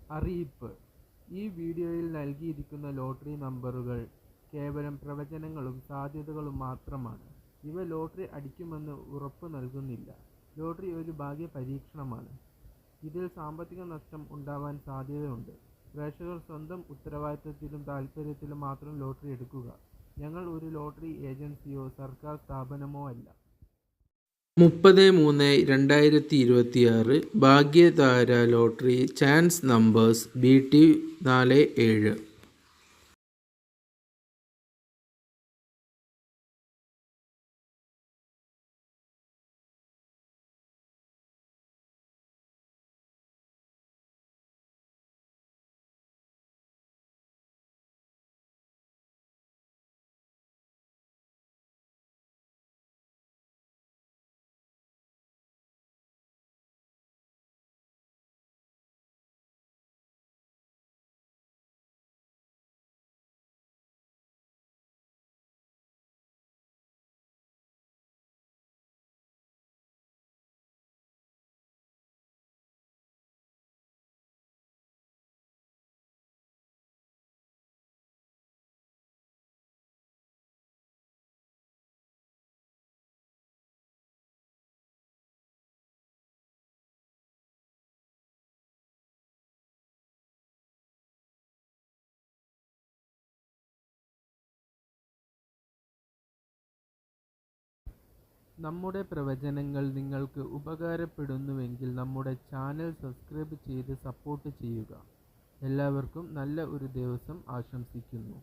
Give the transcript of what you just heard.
അറിയിപ്പ്: ഈ വീഡിയോയിൽ നൽകിയിരിക്കുന്ന ലോട്ടറി നമ്പറുകൾ കേവലം പ്രവചനങ്ങളും സാധ്യതകളും മാത്രമാണ്. ഇവ ലോട്ടറി അടിക്കുമെന്ന് ഉറപ്പു നൽകുന്നില്ല. ലോട്ടറി ഒരു ഭാഗ്യ പരീക്ഷണമാണ്. ഇതിൽ സാമ്പത്തിക നഷ്ടം ഉണ്ടാവാൻ സാധ്യതയുണ്ട്. പ്രേക്ഷകർ സ്വന്തം ഉത്തരവാദിത്തത്തിലും താൽപര്യത്തിലും മാത്രം ലോട്ടറി എടുക്കുക. ഞങ്ങൾ ഒരു ലോട്ടറി ഏജൻസിയോ സർക്കാർ സ്ഥാപനമോ അല്ല. 30/3/2026 Bhagyathara lottery chance numbers BT47. നമ്മുടെ പ്രവചനങ്ങൾ നിങ്ങൾക്ക് ഉപകാരപ്പെടുന്നുവെങ്കിൽ നമ്മുടെ ചാനൽ സബ്സ്ക്രൈബ് ചെയ്ത് സപ്പോർട്ട് ചെയ്യുക. എല്ലാവർക്കും നല്ല ഒരു ദിവസം ആശംസിക്കുന്നു.